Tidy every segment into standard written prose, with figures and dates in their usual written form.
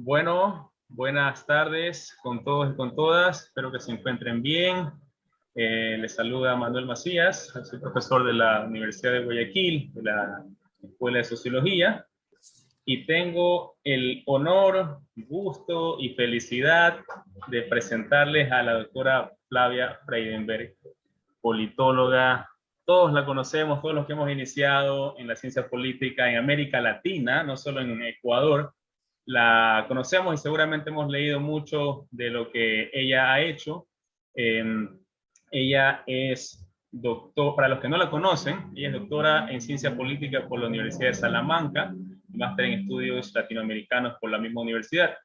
Bueno, buenas tardes con todos y con todas. Espero que se encuentren bien. Les saluda Manuel Macías, soy profesor de la Universidad de Guayaquil, de la Escuela de Sociología, y tengo el honor, gusto y felicidad de presentarles a la doctora Flavia Freidenberg, politóloga. Todos la conocemos, todos los que hemos iniciado en la ciencia política en América Latina, no solo en Ecuador, la conocemos y seguramente hemos leído mucho de lo que ella ha hecho. Eh, Ella es doctor, para los que no la conocen, ella es doctora en ciencia política por la Universidad de Salamanca, máster en estudios latinoamericanos por la misma universidad.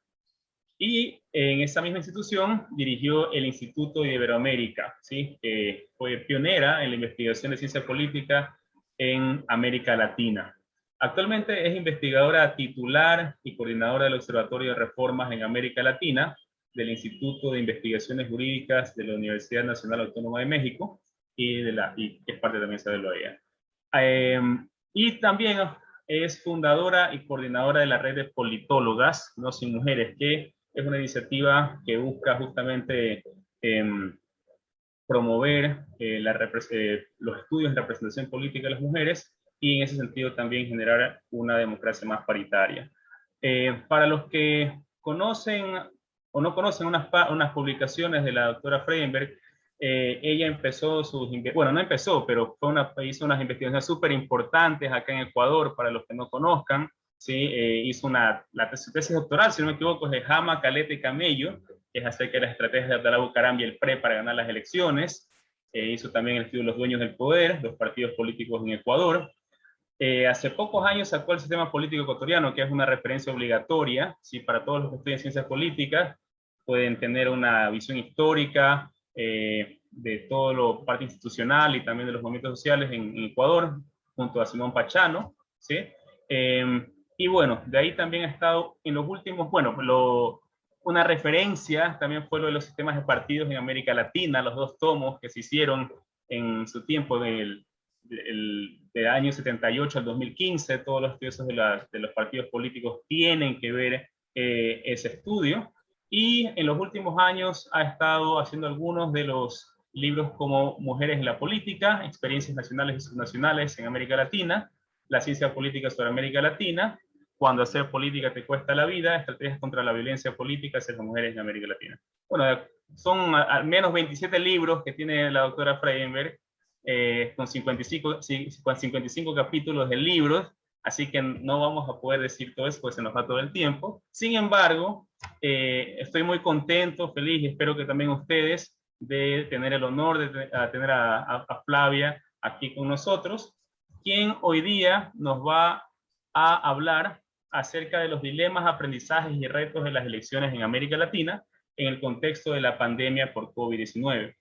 Y en esa misma institución dirigió el Instituto de Iberoamérica, ¿sí? Fue pionera en la investigación de ciencia política en América Latina. Actualmente es investigadora titular y coordinadora del Observatorio de Reformas en América Latina del Instituto de Investigaciones Jurídicas de la Universidad Nacional Autónoma de México y es parte también de la OEA. Y también es fundadora y coordinadora de la red de politólogas No Sin Mujeres, que es una iniciativa que busca justamente promover los estudios de representación política de las mujeres y en ese sentido también generar una democracia más paritaria. Para los que conocen o no conocen unas publicaciones de la doctora Freidenberg, ella empezó bueno, no empezó, pero hizo unas investigaciones súper importantes acá en Ecuador, para los que no conozcan, ¿sí? Hizo su tesis doctoral, si no me equivoco, es de Jama, Caleta y Camello, que es acerca de las estrategias de Abdalá Bucaram y el PRE para ganar las elecciones. Hizo también el estudio de los dueños del poder, los partidos políticos en Ecuador. Hace pocos años sacó el sistema político ecuatoriano, que es una referencia obligatoria, ¿sí? Para todos los que estudian ciencias políticas, pueden tener una visión histórica de todo lo parte institucional y también de los movimientos sociales en Ecuador, junto a Simón Pachano, ¿sí? Y bueno, de ahí también ha estado en los últimos, bueno, una referencia también fue lo de los sistemas de partidos en América Latina, los 2 tomos que se hicieron en su tiempo del año 78 al 2015, todos los estudios de los partidos políticos tienen que ver ese estudio. Y en los últimos años ha estado haciendo algunos de los libros como Mujeres en la Política, Experiencias Nacionales y Subnacionales en América Latina, La Ciencia Política sobre América Latina, Cuando hacer política te cuesta la vida, Estrategias contra la violencia política hacia las mujeres en América Latina. Bueno, son al menos 27 libros que tiene la doctora Freidenberg, con 55 capítulos de libros, así que no vamos a poder decir todo eso, pues se nos va todo el tiempo. Sin embargo, estoy muy contento, feliz, y espero que también ustedes, de tener el honor de tener a Flavia aquí con nosotros, quien hoy día nos va a hablar acerca de los dilemas, aprendizajes y retos de las elecciones en América Latina en el contexto de la pandemia por COVID-19.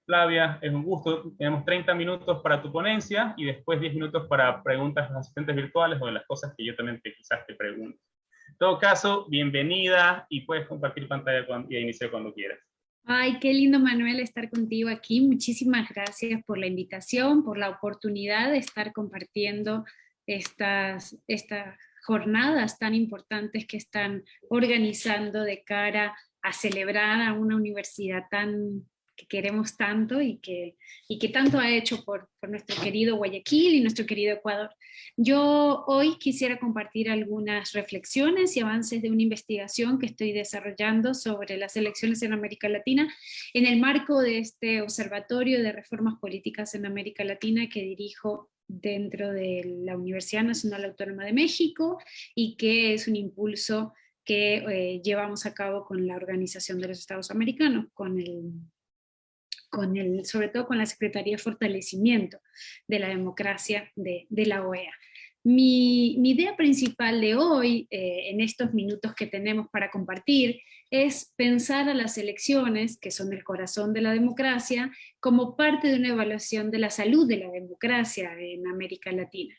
Flavia, es un gusto. Tenemos 30 minutos para tu ponencia y después 10 minutos para preguntas a los asistentes virtuales o de las cosas que yo también quizás te pregunto. En todo caso, bienvenida y puedes compartir pantalla y iniciar cuando quieras. Ay, qué lindo, Manuel, estar contigo aquí. Muchísimas gracias por la invitación, por la oportunidad de estar compartiendo estas jornadas tan importantes que están organizando de cara a celebrar a una universidad que queremos tanto y que tanto ha hecho por nuestro querido Guayaquil y nuestro querido Ecuador. Yo hoy quisiera compartir algunas reflexiones y avances de una investigación que estoy desarrollando sobre las elecciones en América Latina en el marco de este Observatorio de Reformas Políticas en América Latina que dirijo dentro de la Universidad Nacional Autónoma de México y que es un impulso que llevamos a cabo con la Organización de los Estados Americanos, sobre todo con la Secretaría de Fortalecimiento de la Democracia de la OEA. Mi idea principal de hoy, en estos minutos que tenemos para compartir, es pensar a las elecciones, que son el corazón de la democracia, como parte de una evaluación de la salud de la democracia en América Latina.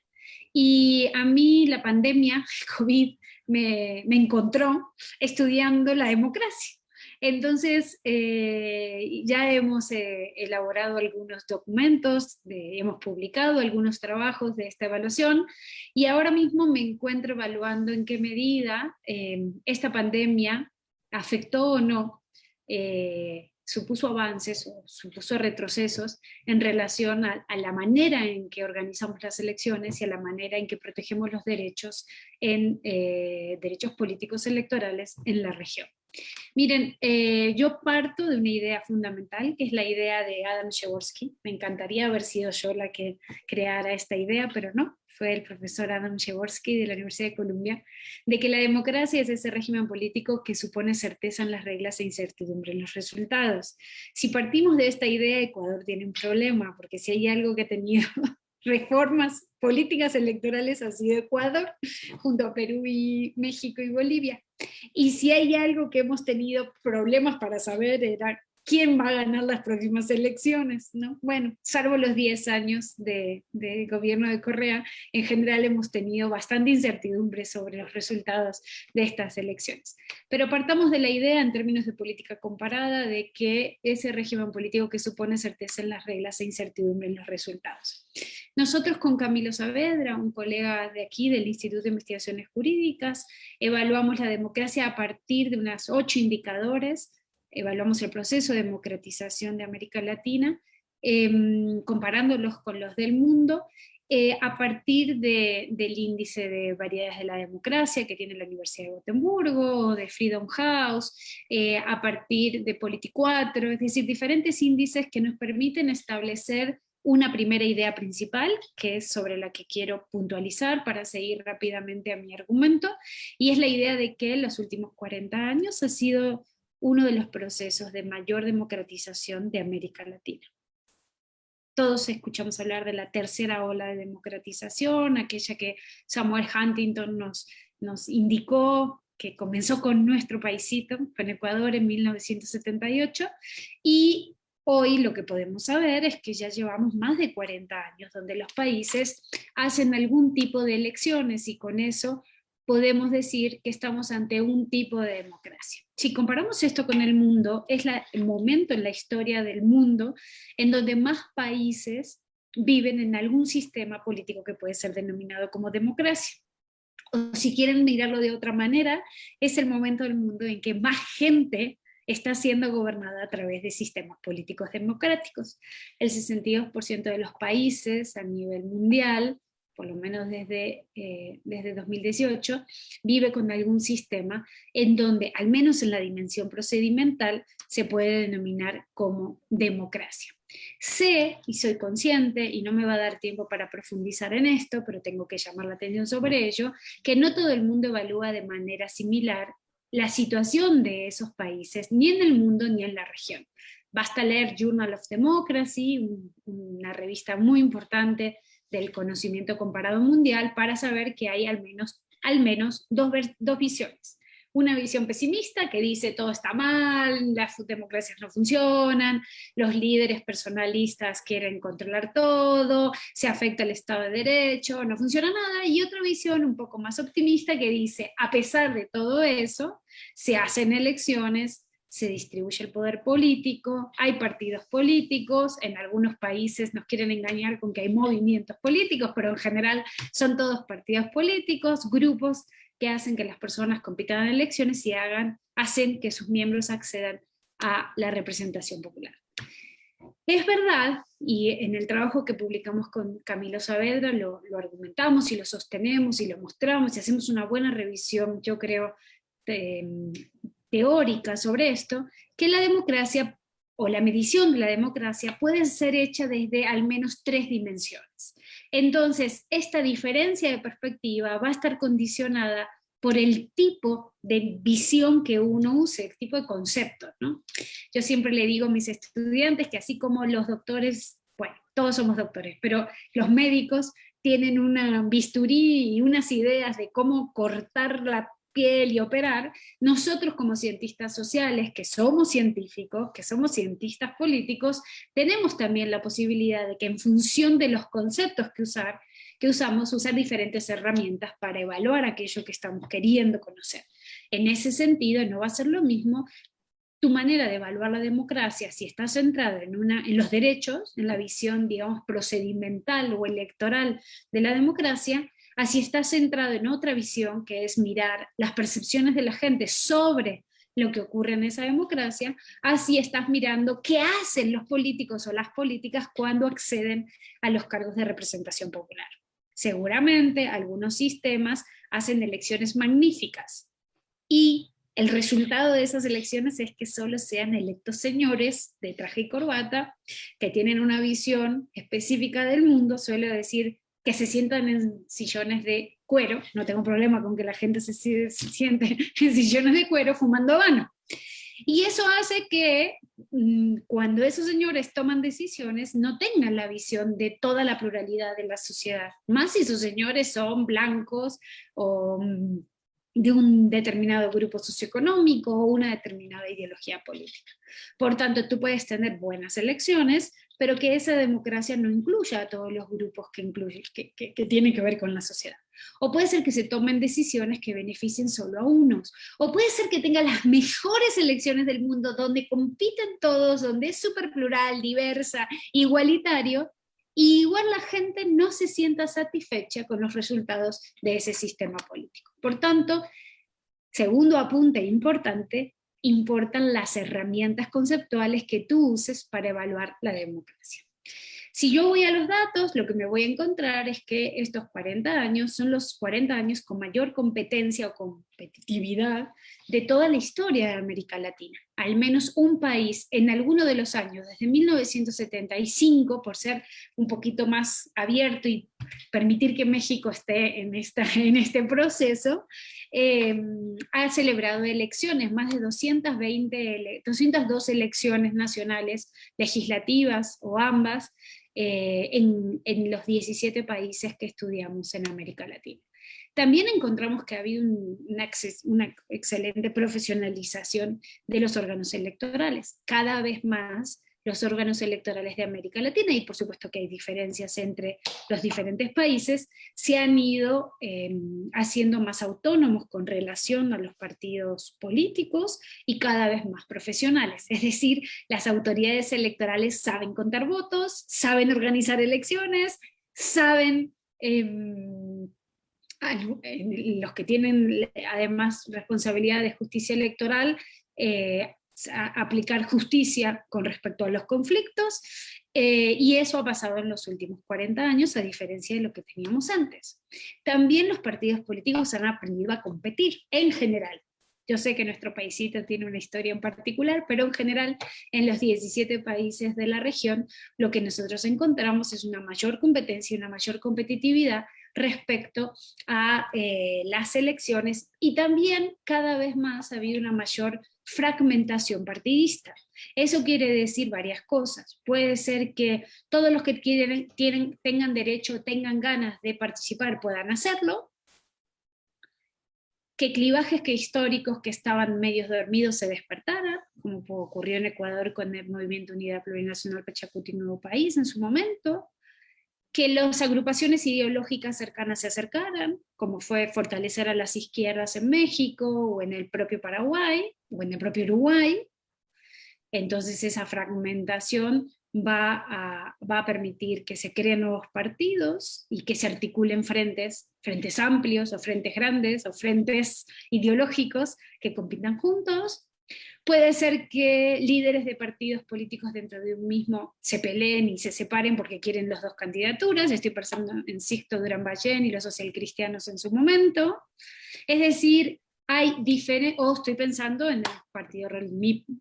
Y a mí la pandemia, el COVID, me encontró estudiando la democracia. Entonces, ya hemos elaborado algunos documentos, hemos publicado algunos trabajos de esta evaluación, y ahora mismo me encuentro evaluando en qué medida esta pandemia afectó o no, supuso avances o supuso retrocesos en relación a la manera en que organizamos las elecciones y a la manera en que protegemos los derechos derechos políticos electorales en la región. Miren, yo parto de una idea fundamental, que es la idea de Adam Przeworski. Me encantaría haber sido yo la que creara esta idea, pero no, fue el profesor Adam Przeworski de la Universidad de Columbia, de que la democracia es ese régimen político que supone certeza en las reglas e incertidumbre en los resultados. Si partimos de esta idea, Ecuador tiene un problema, porque si hay algo que ha tenido reformas políticas electorales ha sido Ecuador, junto a Perú y México y Bolivia. Y si hay algo que hemos tenido problemas para saber era quién va a ganar las próximas elecciones, ¿no? Bueno, salvo los 10 años de gobierno de Correa, en general hemos tenido bastante incertidumbre sobre los resultados de estas elecciones. Pero partamos de la idea, en términos de política comparada, de que ese régimen político que supone certeza en las reglas e incertidumbre en los resultados. Nosotros con Camilo Saavedra, un colega de aquí del Instituto de Investigaciones Jurídicas, evaluamos la democracia a partir de unos 8 indicadores. Evaluamos el proceso de democratización de América Latina, comparándolos con los del mundo, a partir del índice de variedades de la democracia que tiene la Universidad de Gotemburgo, de Freedom House, a partir de Politi4, es decir, diferentes índices que nos permiten establecer una primera idea principal, que es sobre la que quiero puntualizar para seguir rápidamente a mi argumento, y es la idea de que en los últimos 40 años ha sido uno de los procesos de mayor democratización de América Latina. Todos escuchamos hablar de la tercera ola de democratización, aquella que Samuel Huntington nos indicó, que comenzó con nuestro paisito, con Ecuador en 1978, y hoy lo que podemos saber es que ya llevamos más de 40 años donde los países hacen algún tipo de elecciones, y con eso podemos decir que estamos ante un tipo de democracia. Si comparamos esto con el mundo, es el momento en la historia del mundo en donde más países viven en algún sistema político que puede ser denominado como democracia. O si quieren mirarlo de otra manera, es el momento del mundo en que más gente está siendo gobernada a través de sistemas políticos democráticos. El 62% de los países a nivel mundial, por lo menos desde 2018, vive con algún sistema en donde, al menos en la dimensión procedimental, se puede denominar como democracia. Sé, y soy consciente, y no me va a dar tiempo para profundizar en esto, pero tengo que llamar la atención sobre ello, que no todo el mundo evalúa de manera similar la situación de esos países, ni en el mundo ni en la región. Basta leer Journal of Democracy, una revista muy importante del conocimiento comparado mundial, para saber que hay al menos dos visiones. Una visión pesimista que dice todo está mal, las democracias no funcionan, los líderes personalistas quieren controlar todo, se afecta el Estado de Derecho, no funciona nada, y otra visión un poco más optimista que dice, a pesar de todo eso, se hacen elecciones, se distribuye el poder político, hay partidos políticos, en algunos países nos quieren engañar con que hay movimientos políticos, pero en general son todos partidos políticos, grupos que hacen que las personas compitan en elecciones y hacen que sus miembros accedan a la representación popular. Es verdad, y en el trabajo que publicamos con Camilo Saavedra lo argumentamos y lo sostenemos y lo mostramos y hacemos una buena revisión, yo creo, teórica sobre esto, que la democracia o la medición de la democracia puede ser hecha desde al menos 3 dimensiones. Entonces, esta diferencia de perspectiva va a estar condicionada por el tipo de visión que uno use, el tipo de concepto, ¿no? Yo siempre le digo a mis estudiantes que así como los doctores, bueno, todos somos doctores, pero los médicos tienen una bisturí y unas ideas de cómo cortar la piel y operar, nosotros como cientistas sociales, que somos científicos, que somos cientistas políticos, tenemos también la posibilidad de que en función de los conceptos que usamos, usar diferentes herramientas para evaluar aquello que estamos queriendo conocer. En ese sentido, no va a ser lo mismo tu manera de evaluar la democracia, si está centrada en los derechos, en la visión, digamos, procedimental o electoral de la democracia, así está centrado en otra visión, que es mirar las percepciones de la gente sobre lo que ocurre en esa democracia, así estás mirando qué hacen los políticos o las políticas cuando acceden a los cargos de representación popular. Seguramente algunos sistemas hacen elecciones magníficas y el resultado de esas elecciones es que solo sean electos señores de traje y corbata que tienen una visión específica del mundo, suele decir que se sientan en sillones de cuero, no tengo problema con que la gente se siente en sillones de cuero fumando habano. Y eso hace que cuando esos señores toman decisiones no tengan la visión de toda la pluralidad de la sociedad, más si esos señores son blancos o de un determinado grupo socioeconómico o una determinada ideología política. Por tanto, tú puedes tener buenas elecciones, pero que esa democracia no incluya a todos los grupos que tienen que ver con la sociedad. O puede ser que se tomen decisiones que beneficien solo a unos. O puede ser que tenga las mejores elecciones del mundo, donde compiten todos, donde es súper plural, diversa, igualitario, y igual la gente no se sienta satisfecha con los resultados de ese sistema político. Por tanto, segundo apunte importante, importan las herramientas conceptuales que tú uses para evaluar la democracia. Si yo voy a los datos, lo que me voy a encontrar es que estos 40 años son los 40 años con mayor competencia o competitividad de toda la historia de América Latina. Al menos un país en alguno de los años, desde 1975, por ser un poquito más abierto y permitir que México esté en este proceso, ha celebrado elecciones, más de 202 elecciones nacionales, legislativas o ambas, en los 17 países que estudiamos en América Latina. También encontramos que ha habido una excelente profesionalización de los órganos electorales. Cada vez más los órganos electorales de América Latina, y por supuesto que hay diferencias entre los diferentes países, se han ido haciendo más autónomos con relación a los partidos políticos y cada vez más profesionales. Es decir, las autoridades electorales saben contar votos, saben organizar elecciones, saben los que tienen además responsabilidad de justicia electoral, aplicar justicia con respecto a los conflictos, y eso ha pasado en los últimos 40 años, a diferencia de lo que teníamos antes. También los partidos políticos han aprendido a competir, en general. Yo sé que nuestro paísito tiene una historia en particular, pero en general, en los 17 países de la región, lo que nosotros encontramos es una mayor competencia y una mayor competitividad respecto a las elecciones, y también cada vez más ha habido una mayor fragmentación partidista. Eso quiere decir varias cosas. Puede ser que todos los que tengan derecho, tengan ganas de participar puedan hacerlo, que clivajes históricos que estaban medios dormidos se despertaran, como ocurrió en Ecuador con el Movimiento Unidad Plurinacional Pachacuti Nuevo País en su momento, que las agrupaciones ideológicas cercanas se acercaran, como fue fortalecer a las izquierdas en México, o en el propio Paraguay, o en el propio Uruguay. Entonces esa fragmentación va a permitir que se creen nuevos partidos y que se articulen frentes amplios, o frentes grandes, o frentes ideológicos que compitan juntos. Puede ser que líderes de partidos políticos dentro de un mismo se peleen y se separen porque quieren las dos candidaturas. Estoy pensando en Sixto Durán Ballén y los socialcristianos en su momento. Es decir, hay diferentes, o estoy pensando en el partido,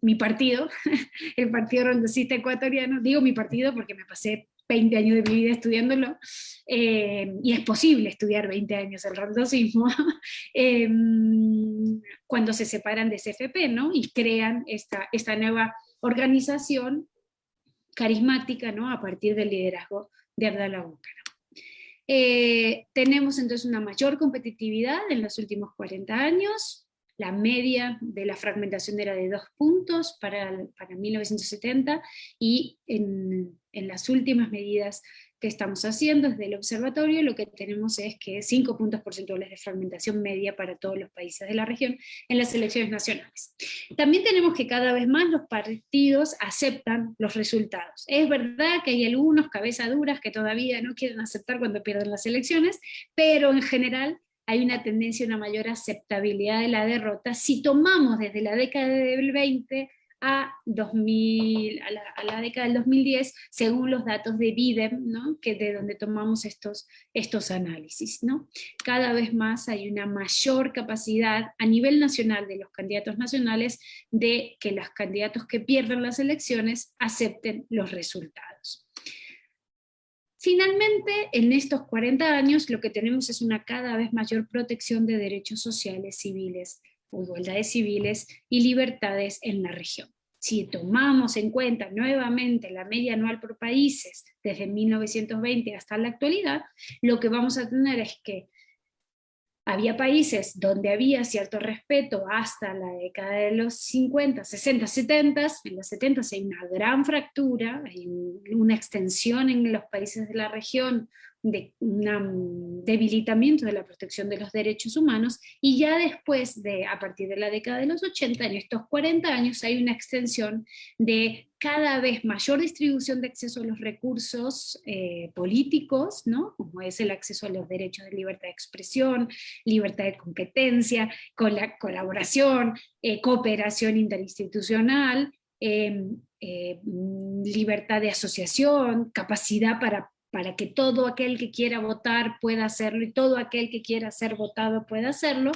mi partido, el Partido Rondocista Ecuatoriano. Digo mi partido porque me pasé 20 años de mi vida estudiándolo, y es posible estudiar 20 años el rondocismo, cuando se separan de CFP, ¿no? Y crean esta nueva organización carismática, ¿no? A partir del liderazgo de Abdalá Bucaram. Tenemos entonces una mayor competitividad en los últimos 40 años. La media de la fragmentación era de 2 puntos para 1970, y en las últimas medidas que estamos haciendo desde el observatorio, lo que tenemos es que 5 puntos porcentuales de fragmentación media para todos los países de la región en las elecciones nacionales. También tenemos que cada vez más los partidos aceptan los resultados. Es verdad que hay algunos cabezaduras que todavía no quieren aceptar cuando pierden las elecciones, pero en general hay una tendencia a una mayor aceptabilidad de la derrota si tomamos desde la década del 20 a la década del 2010, según los datos de Bidem, ¿no? Que de donde tomamos estos análisis, ¿no? Cada vez más hay una mayor capacidad a nivel nacional de los candidatos nacionales de que los candidatos que pierden las elecciones acepten los resultados. Finalmente, en estos 40 años, lo que tenemos es una cada vez mayor protección de derechos sociales, civiles, igualdades civiles y libertades en la región. Si tomamos en cuenta nuevamente la media anual por países desde 1920 hasta la actualidad, lo que vamos a tener es que había países donde había cierto respeto hasta la década de los 50, 60, 70, en los 70 hay una gran fractura, hay una extensión en los países de la región de un debilitamiento de la protección de los derechos humanos, y ya después a partir de la década de los 80, en estos 40 años hay una extensión de cada vez mayor distribución de acceso a los recursos políticos, ¿no? Como es el acceso a los derechos de libertad de expresión, libertad de competencia, con la colaboración, cooperación interinstitucional, libertad de asociación, capacidad para que todo aquel que quiera votar pueda hacerlo y todo aquel que quiera ser votado pueda hacerlo,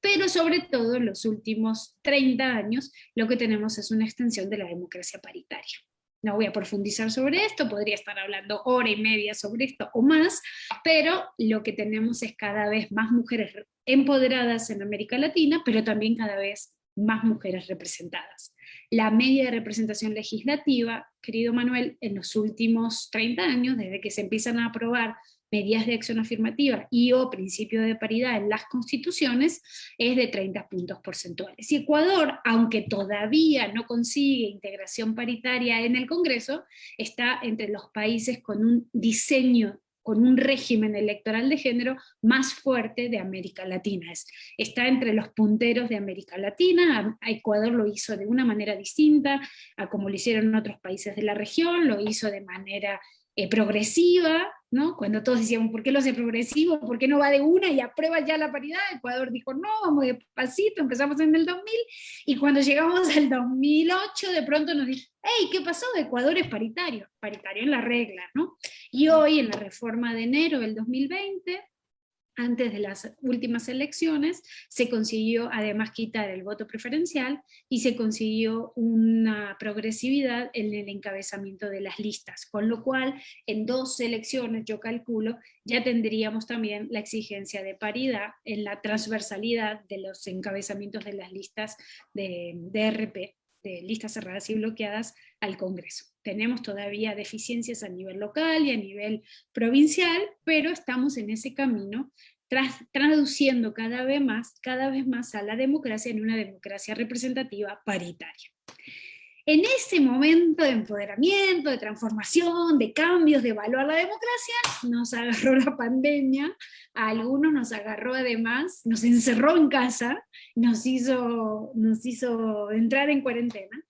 pero sobre todo en los últimos 30 años lo que tenemos es una extensión de la democracia paritaria. No voy a profundizar sobre esto, podría estar hablando hora y media sobre esto o más, pero lo que tenemos es cada vez más mujeres empoderadas en América Latina, pero también cada vez más mujeres representadas. La media de representación legislativa, querido Manuel, en los últimos 30 años, desde que se empiezan a aprobar medidas de acción afirmativa y o principio de paridad en las constituciones, es de 30 puntos porcentuales. Y Ecuador, aunque todavía no consigue integración paritaria en el Congreso, está entre los países con un diseño, con un régimen electoral de género más fuerte de América Latina. Está entre los punteros de América Latina. A Ecuador lo hizo de una manera distinta a como lo hicieron otros países de la región, lo hizo de manera progresiva, ¿no? Cuando todos decíamos, ¿por qué lo hace progresivo? ¿Por qué no va de una y aprueba ya la paridad? Ecuador dijo, no, vamos despacito, empezamos en el 2000, y cuando llegamos al 2008, de pronto nos dijo, hey, ¿qué pasó? Ecuador es paritario, paritario en la regla, ¿no? Y hoy, en la reforma de enero del 2020, antes de las últimas elecciones, se consiguió además quitar el voto preferencial y se consiguió una progresividad en el encabezamiento de las listas, con lo cual en 2 elecciones, yo calculo, ya tendríamos también la exigencia de paridad en la transversalidad de los encabezamientos de las listas de RP, de listas cerradas y bloqueadas, al Congreso. Tenemos todavía deficiencias a nivel local y a nivel provincial, pero estamos en ese camino, traduciendo cada vez más a la democracia en una democracia representativa paritaria. En ese momento de empoderamiento, de transformación, de cambios, de evaluar la democracia, nos agarró la pandemia, a algunos nos agarró además, nos encerró en casa, nos hizo entrar en cuarentena,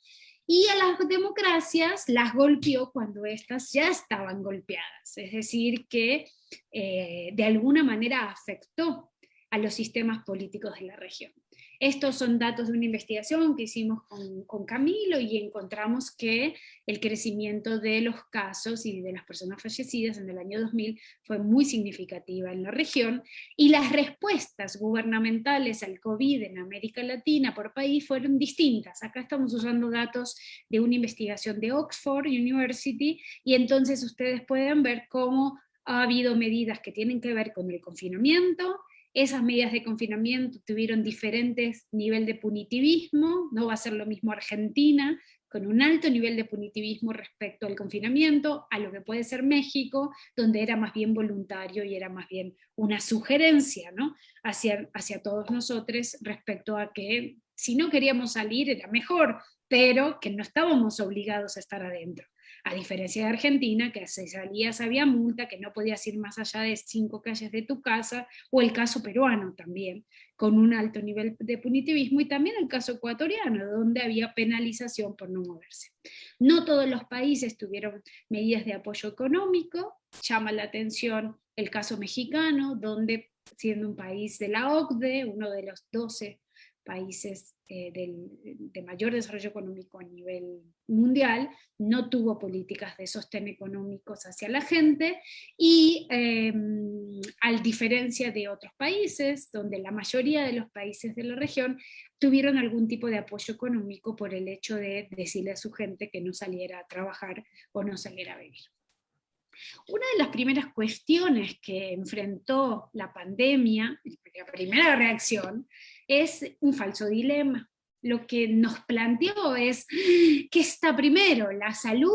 y a las democracias las golpeó cuando éstas ya estaban golpeadas, es decir, que de alguna manera afectó a los sistemas políticos de la región. Estos son datos de una investigación que hicimos con Camilo, y encontramos que el crecimiento de los casos y de las personas fallecidas en el año 2000 fue muy significativa en la región, y las respuestas gubernamentales al COVID en América Latina por país fueron distintas. Acá estamos usando datos de una investigación de Oxford University, y entonces ustedes pueden ver cómo ha habido medidas que tienen que ver con el confinamiento. Esas medidas de confinamiento tuvieron diferentes niveles de punitivismo, no va a ser lo mismo Argentina, con un alto nivel de punitivismo respecto al confinamiento, a lo que puede ser México, donde era más bien voluntario y era más bien una sugerencia, ¿no? hacia todos nosotros respecto a que si no queríamos salir era mejor, pero que no estábamos obligados a estar adentro. A diferencia de Argentina, que si salías había multa, que no podías ir más allá de 5 calles de tu casa, o el caso peruano también, con un alto nivel de punitivismo, y también el caso ecuatoriano, donde había penalización por no moverse. No todos los países tuvieron medidas de apoyo económico. Llama la atención el caso mexicano, donde siendo un país de la OCDE, uno de los 12 países de mayor desarrollo económico a nivel mundial, no tuvo políticas de sostén económicos hacia la gente, y a diferencia de otros países, donde la mayoría de los países de la región tuvieron algún tipo de apoyo económico por el hecho de decirle a su gente que no saliera a trabajar o no saliera a vivir. Una de las primeras cuestiones que enfrentó la pandemia, la primera reacción, es un falso dilema. Lo que nos planteó es, ¿qué está primero, la salud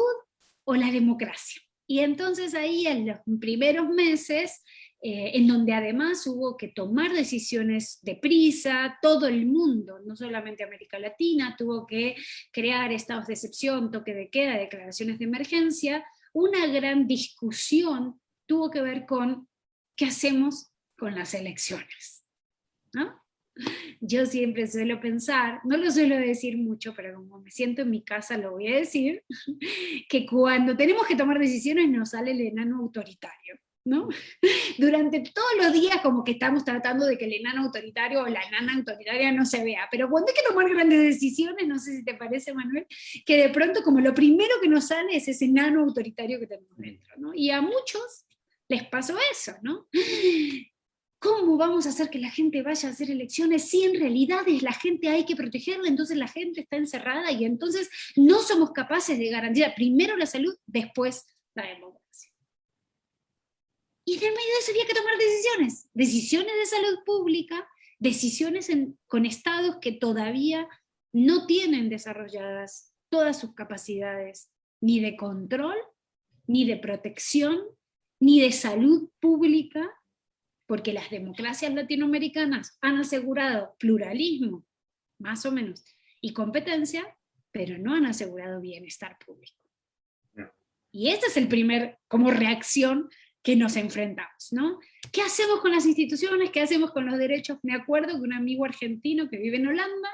o la democracia? Y entonces ahí en los primeros meses, en donde además hubo que tomar decisiones deprisa, todo el mundo, no solamente América Latina, tuvo que crear estados de excepción, toque de queda, declaraciones de emergencia. Una gran discusión tuvo que ver con qué hacemos con las elecciones, ¿no? Yo siempre suelo pensar, no lo suelo decir mucho, pero como me siento en mi casa lo voy a decir, que cuando tenemos que tomar decisiones nos sale el enano autoritario, ¿no? Durante todos los días como que estamos tratando de que el enano autoritario o la enana autoritaria no se vea, pero cuando hay que tomar grandes decisiones, no sé si te parece, Manuel, que de pronto como lo primero que nos sale es ese enano autoritario que tenemos dentro, ¿no? Y a muchos les pasó eso, ¿no? ¿Cómo vamos a hacer que la gente vaya a hacer elecciones si en realidad es la gente hay que protegerla, entonces la gente está encerrada y entonces no somos capaces de garantizar primero la salud, después la democracia? Y en medio de eso había que tomar decisiones, decisiones de salud pública, decisiones con estados que todavía no tienen desarrolladas todas sus capacidades, ni de control, ni de protección, ni de salud pública, porque las democracias latinoamericanas han asegurado pluralismo, más o menos, y competencia, pero no han asegurado bienestar público. Y esta es el primer, como reacción que nos enfrentamos, ¿no? ¿Qué hacemos con las instituciones? ¿Qué hacemos con los derechos? Me acuerdo que un amigo argentino que vive en Holanda,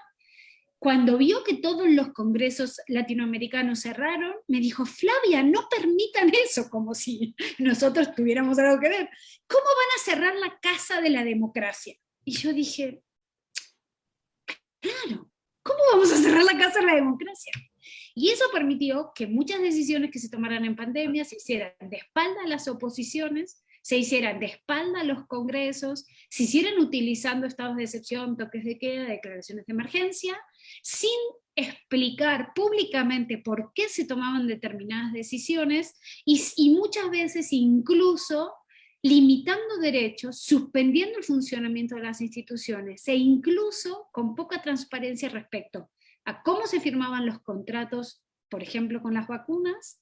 cuando vio que todos los congresos latinoamericanos cerraron, me dijo, Flavia, no permitan eso, como si nosotros tuviéramos algo que ver. ¿Cómo van a cerrar la casa de la democracia? Y yo dije, claro, ¿cómo vamos a cerrar la casa de la democracia? Y eso permitió que muchas decisiones que se tomaran en pandemia se hicieran de espalda a las oposiciones, se hicieran de espalda a los congresos, se hicieran utilizando estados de excepción, toques de queda, declaraciones de emergencia, sin explicar públicamente por qué se tomaban determinadas decisiones y muchas veces incluso limitando derechos, suspendiendo el funcionamiento de las instituciones e incluso con poca transparencia respecto a cómo se firmaban los contratos, por ejemplo, con las vacunas,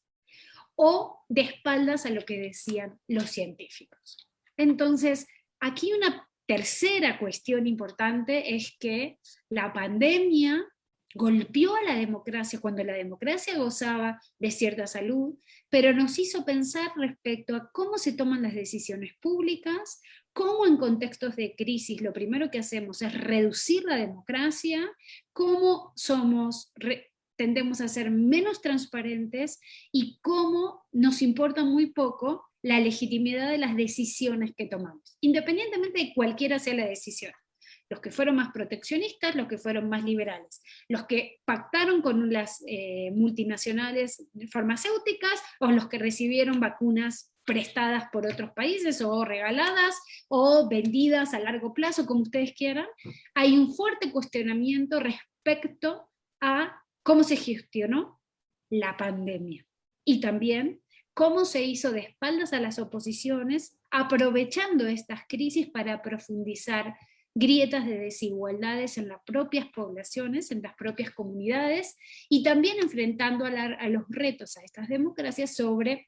o de espaldas a lo que decían los científicos. Entonces, aquí una tercera cuestión importante es que la pandemia golpeó a la democracia cuando la democracia gozaba de cierta salud, pero nos hizo pensar respecto a cómo se toman las decisiones públicas, cómo en contextos de crisis lo primero que hacemos es reducir la democracia, cómo tendemos a ser menos transparentes y cómo nos importa muy poco la legitimidad de las decisiones que tomamos, independientemente de cualquiera sea la decisión. Los que fueron más proteccionistas, los que fueron más liberales, los que pactaron con las multinacionales farmacéuticas o los que recibieron vacunas prestadas por otros países o regaladas o vendidas a largo plazo, como ustedes quieran. Hay un fuerte cuestionamiento respecto a cómo se gestionó la pandemia y también cómo se hizo de espaldas a las oposiciones, aprovechando estas crisis para profundizar grietas de desigualdades en las propias poblaciones, en las propias comunidades, y también enfrentando a los retos a estas democracias sobre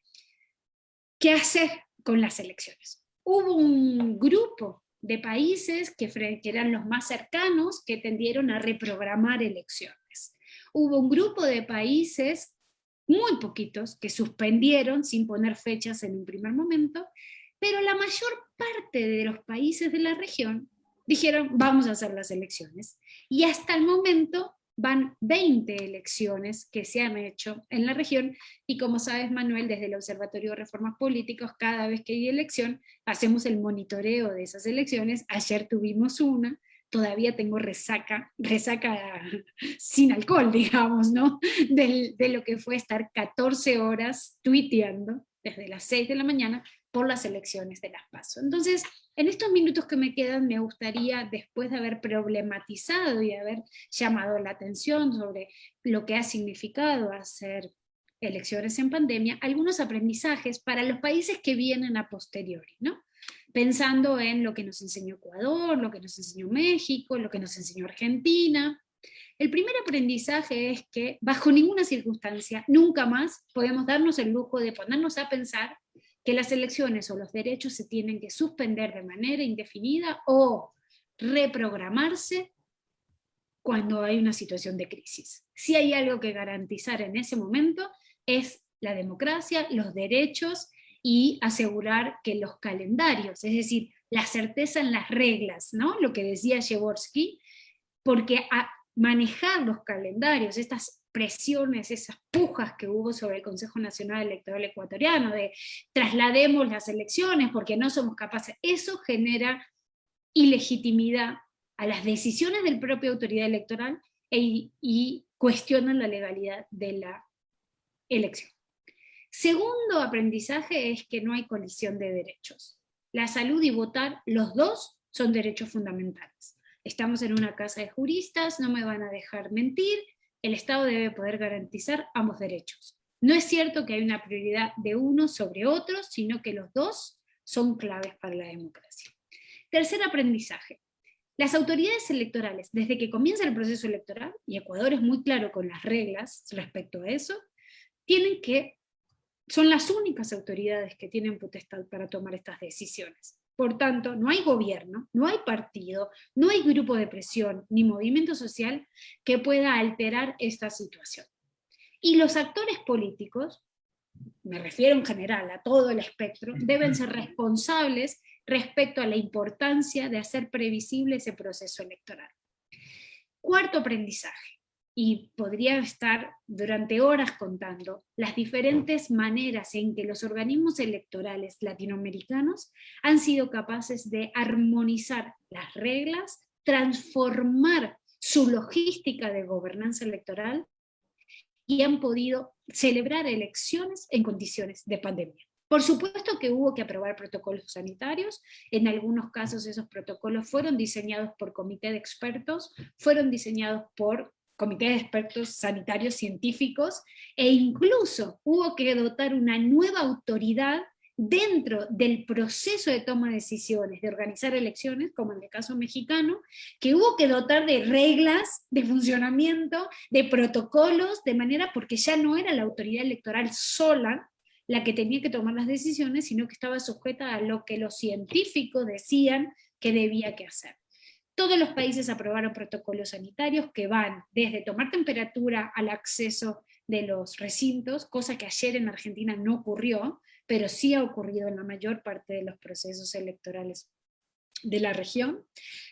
qué hacer con las elecciones. Hubo un grupo de países que eran los más cercanos que tendieron a reprogramar elecciones. Hubo un grupo de países muy poquitos que suspendieron sin poner fechas en un primer momento, pero la mayor parte de los países de la región dijeron vamos a hacer las elecciones. Y hasta el momento van 20 elecciones que se han hecho en la región, y como sabes, Manuel, desde el Observatorio de Reformas Políticas, cada vez que hay elección, hacemos el monitoreo de esas elecciones. Ayer tuvimos una, todavía tengo resaca sin alcohol, digamos, ¿no? De lo que fue estar 14 horas tuiteando desde las 6 de la mañana por las elecciones de las PASO. Entonces, en estos minutos que me quedan, me gustaría, después de haber problematizado y haber llamado la atención sobre lo que ha significado hacer elecciones en pandemia, algunos aprendizajes para los países que vienen a posteriori, ¿no? Pensando en lo que nos enseñó Ecuador, lo que nos enseñó México, lo que nos enseñó Argentina. El primer aprendizaje es que bajo ninguna circunstancia, nunca más podemos darnos el lujo de ponernos a pensar que las elecciones o los derechos se tienen que suspender de manera indefinida o reprogramarse cuando hay una situación de crisis. Si hay algo que garantizar en ese momento es la democracia, los derechos y asegurar que los calendarios, es decir, la certeza en las reglas, ¿no? Lo que decía Jaworski, porque a manejar los calendarios, estas presiones, esas pujas que hubo sobre el Consejo Nacional Electoral Ecuatoriano, de traslademos las elecciones porque no somos capaces, eso genera ilegitimidad a las decisiones del propia autoridad electoral y cuestionan la legalidad de la elección. Segundo aprendizaje es que no hay colisión de derechos. La salud y votar, los dos son derechos fundamentales. Estamos en una casa de juristas, no me van a dejar mentir, el Estado debe poder garantizar ambos derechos. No es cierto que hay una prioridad de uno sobre otro, sino que los dos son claves para la democracia. Tercer aprendizaje. Las autoridades electorales, desde que comienza el proceso electoral, y Ecuador es muy claro con las reglas respecto a eso, son las únicas autoridades que tienen potestad para tomar estas decisiones. Por tanto, no hay gobierno, no hay partido, no hay grupo de presión ni movimiento social que pueda alterar esta situación. Y los actores políticos, me refiero en general a todo el espectro, deben ser responsables respecto a la importancia de hacer previsible ese proceso electoral. Cuarto aprendizaje, y podría estar durante horas contando las diferentes maneras en que los organismos electorales latinoamericanos han sido capaces de armonizar las reglas, transformar su logística de gobernanza electoral y han podido celebrar elecciones en condiciones de pandemia. Por supuesto que hubo que aprobar protocolos sanitarios, en algunos casos esos protocolos fueron diseñados por comité de expertos, fueron diseñados por comité de expertos sanitarios científicos, e incluso hubo que dotar una nueva autoridad dentro del proceso de toma de decisiones, de organizar elecciones, como en el caso mexicano, que hubo que dotar de reglas de funcionamiento, de protocolos, de manera porque ya no era la autoridad electoral sola la que tenía que tomar las decisiones, sino que estaba sujeta a lo que los científicos decían que debía que hacer. Todos los países aprobaron protocolos sanitarios que van desde tomar temperatura al acceso de los recintos, cosa que ayer en Argentina no ocurrió, pero sí ha ocurrido en la mayor parte de los procesos electorales de la región,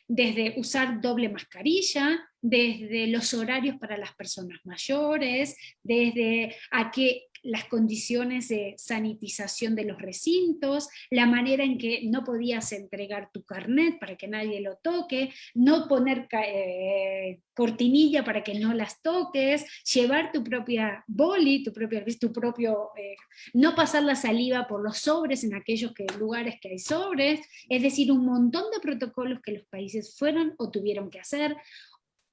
desde usar doble mascarilla, desde los horarios para las personas mayores, desde las condiciones de sanitización de los recintos, la manera en que no podías entregar tu carnet para que nadie lo toque, no poner cortinilla para que no las toques, llevar tu propia boli, no pasar la saliva por los sobres en aquellos lugares que hay sobres, es decir, un montón de protocolos que los países fueron o tuvieron que hacer,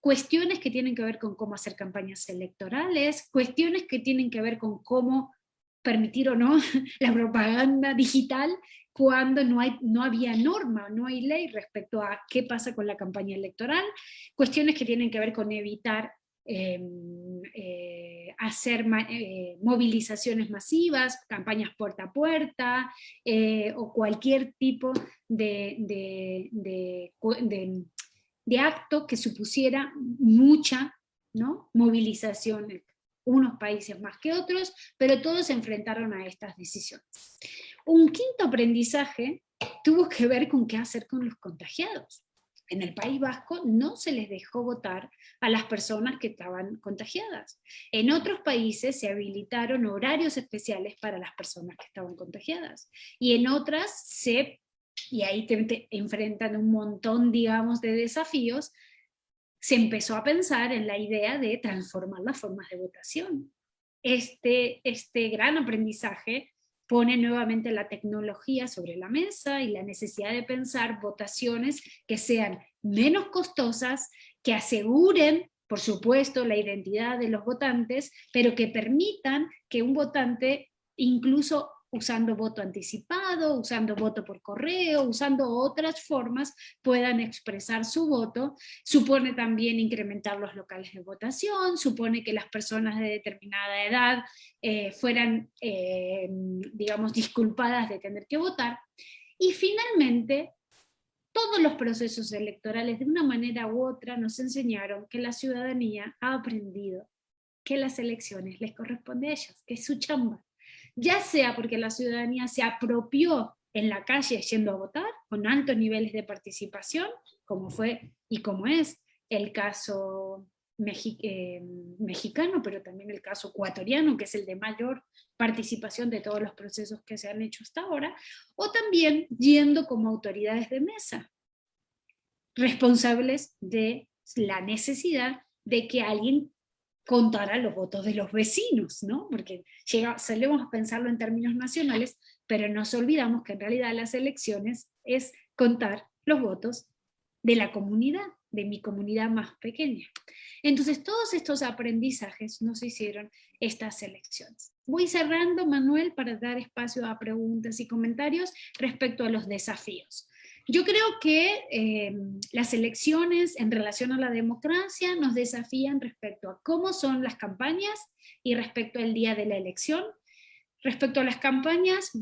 cuestiones que tienen que ver con cómo hacer campañas electorales, cuestiones que tienen que ver con cómo permitir o no la propaganda digital cuando no había norma, no hay ley respecto a qué pasa con la campaña electoral, cuestiones que tienen que ver con evitar hacer movilizaciones masivas, campañas puerta a puerta, o cualquier tipo de acto que supusiera mucha, ¿no?, movilización. unos países más que otros, pero todos se enfrentaron a estas decisiones. Un quinto aprendizaje tuvo que ver con qué hacer con los contagiados. En el País Vasco no se les dejó votar a las personas que estaban contagiadas. En otros países se habilitaron horarios especiales para las personas que estaban contagiadas. Y en otras y ahí te enfrentan un montón, digamos, de desafíos, se empezó a pensar en la idea de transformar las formas de votación. Este gran aprendizaje pone nuevamente la tecnología sobre la mesa y la necesidad de pensar votaciones que sean menos costosas, que aseguren, por supuesto, la identidad de los votantes, pero que permitan que un votante, incluso usando voto anticipado, usando voto por correo, usando otras formas, puedan expresar su voto. Supone también incrementar los locales de votación, supone que las personas de determinada edad fueran, digamos, disculpadas de tener que votar. Y finalmente, todos los procesos electorales, de una manera u otra, nos enseñaron que la ciudadanía ha aprendido que las elecciones les corresponde a ellos, que es su chamba. Ya sea porque la ciudadanía se apropió en la calle yendo a votar, con altos niveles de participación, como fue y como es el caso mexicano, pero también el caso ecuatoriano, que es el de mayor participación de todos los procesos que se han hecho hasta ahora, o también yendo como autoridades de mesa, responsables de la necesidad de que alguien contara los votos de los vecinos, ¿no? Porque solemos pensarlo en términos nacionales, pero nos olvidamos que en realidad las elecciones es contar los votos de la comunidad, de mi comunidad más pequeña. Entonces todos estos aprendizajes nos hicieron estas elecciones. Voy cerrando, Manuel, para dar espacio a preguntas y comentarios respecto a los desafíos. Yo creo que las elecciones en relación a la democracia nos desafían respecto a cómo son las campañas y respecto al día de la elección. Respecto a las campañas,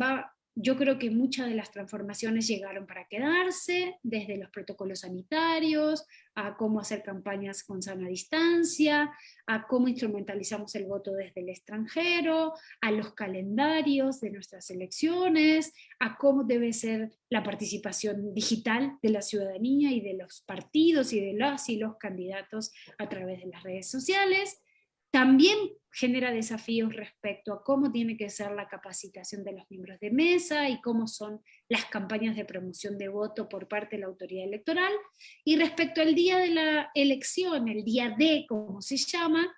yo creo que muchas de las transformaciones llegaron para quedarse, desde los protocolos sanitarios, a cómo hacer campañas con sana distancia, a cómo instrumentalizamos el voto desde el extranjero, a los calendarios de nuestras elecciones, a cómo debe ser la participación digital de la ciudadanía y de los partidos y de las y los candidatos a través de las redes sociales. También genera desafíos respecto a cómo tiene que ser la capacitación de los miembros de mesa y cómo son las campañas de promoción de voto por parte de la autoridad electoral. Y respecto al día de la elección, el día D, como se llama,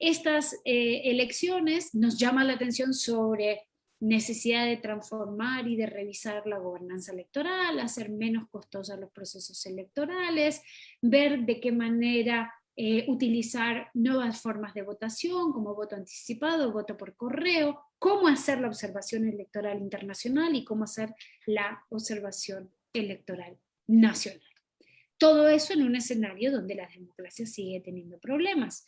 estas elecciones nos llaman la atención sobre necesidad de transformar y de revisar la gobernanza electoral, hacer menos costosos los procesos electorales, ver de qué manera utilizar nuevas formas de votación, como voto anticipado, voto por correo, cómo hacer la observación electoral internacional y cómo hacer la observación electoral nacional. Todo eso en un escenario donde la democracia sigue teniendo problemas.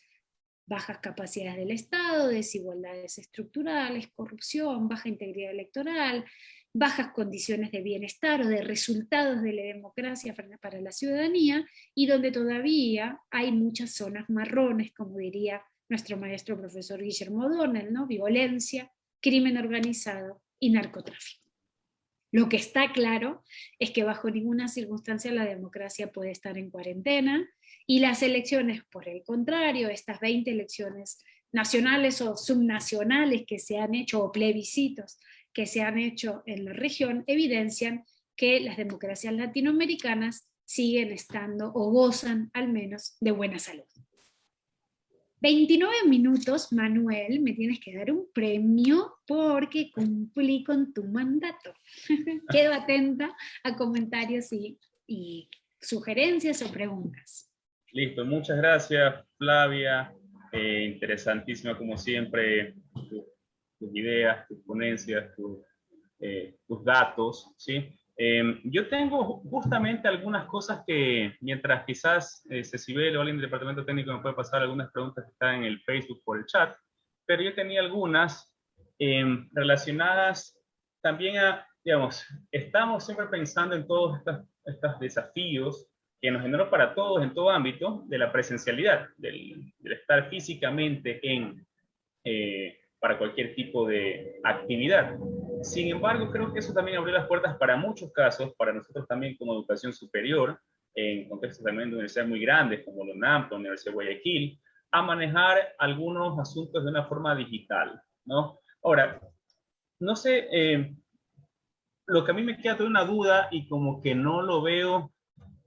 Bajas capacidades del Estado, desigualdades estructurales, corrupción, baja integridad electoral, bajas condiciones de bienestar o de resultados de la democracia para la ciudadanía, y donde todavía hay muchas zonas marrones, como diría nuestro maestro profesor Guillermo O'Donnell, ¿no? Violencia, crimen organizado y narcotráfico. Lo que está claro es que bajo ninguna circunstancia la democracia puede estar en cuarentena, y las elecciones, por el contrario, estas 20 elecciones nacionales o subnacionales que se han hecho, o plebiscitos que se han hecho en la región, evidencian que las democracias latinoamericanas siguen estando, o gozan al menos, de buena salud. 29 minutos, Manuel, me tienes que dar un premio porque cumplí con tu mandato. Quedo atenta a comentarios y sugerencias o preguntas. Listo, muchas gracias, Flavia. Interesantísima como siempre tus ideas, tus ponencias, tus datos, ¿sí? Yo tengo justamente algunas cosas que, mientras quizás Cecibel o alguien del departamento técnico me puede pasar algunas preguntas que están en el Facebook por el chat, pero yo tenía algunas relacionadas también a, digamos, estamos siempre pensando en todos estos desafíos que nos generó para todos en todo ámbito de la presencialidad, del estar físicamente en para cualquier tipo de actividad. Sin embargo, creo que eso también abrió las puertas para muchos casos, para nosotros también como educación superior, en contextos también de universidades muy grandes como la UNAM, la Universidad de Guayaquil, a manejar algunos asuntos de una forma digital, ¿no? Ahora, no sé, lo que a mí me queda toda una duda y como que no lo veo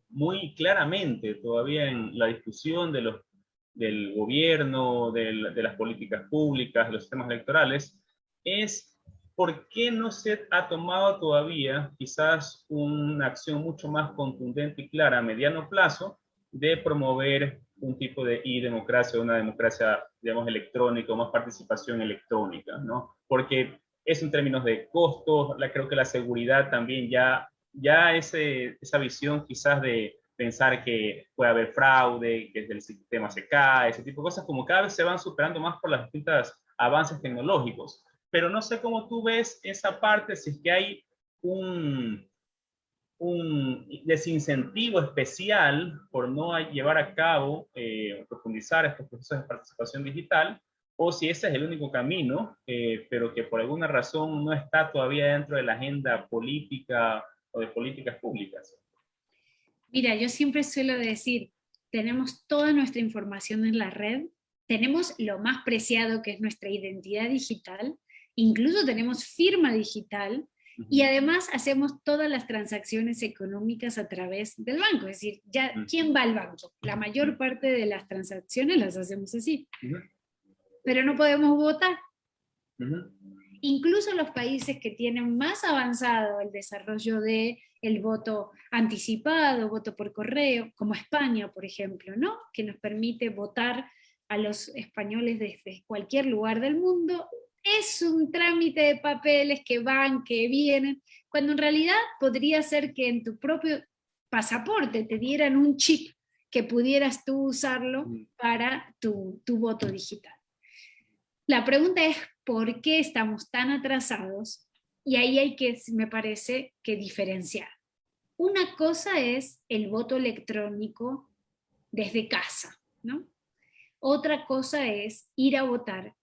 muy claramente todavía en la discusión del gobierno, de las políticas públicas, de los sistemas electorales, es por qué no se ha tomado todavía quizás una acción mucho más contundente y clara a mediano plazo de promover un tipo de democracia, una democracia, digamos, electrónica, o más participación electrónica, ¿no? Porque es en términos de costos, creo que la seguridad también ya esa visión quizás de pensar que puede haber fraude, que el sistema se cae, ese tipo de cosas, como cada vez se van superando más por los distintos avances tecnológicos. Pero no sé cómo tú ves esa parte, si es que hay un desincentivo especial por no llevar a cabo, profundizar estos procesos de participación digital, o si ese es el único camino, pero que por alguna razón no está todavía dentro de la agenda política o de políticas públicas. Mira, yo siempre suelo decir, tenemos toda nuestra información en la red, tenemos lo más preciado que es nuestra identidad digital, incluso tenemos firma digital, y además hacemos todas las transacciones económicas a través del banco. Es decir, ya, ¿quién va al banco? La mayor parte de las transacciones las hacemos así. Pero no podemos votar. Incluso los países que tienen más avanzado el desarrollo de el voto anticipado, voto por correo, como España, por ejemplo, ¿no? Que nos permite votar a los españoles desde cualquier lugar del mundo. Es un trámite de papeles que van, que vienen, cuando en realidad podría ser que en tu propio pasaporte te dieran un chip que pudieras tú usarlo para tu voto digital. La pregunta es, ¿por qué estamos tan atrasados? Y ahí hay que, me parece, que diferenciar. Una cosa es el voto electrónico desde casa, ¿no? Otra cosa es ir a votar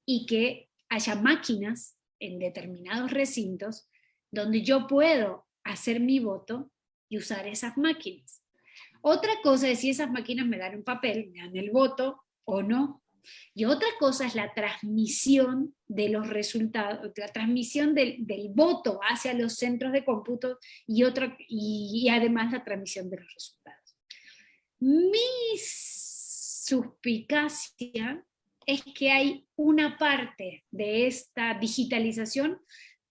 y que haya máquinas en determinados recintos donde yo puedo hacer mi voto y usar esas máquinas. Otra cosa es si esas máquinas me dan un papel, me dan el voto o no. Y otra cosa es la transmisión de los resultados, la transmisión del voto hacia los centros de cómputo y además la transmisión de los resultados. Mi suspicacia es que hay una parte de esta digitalización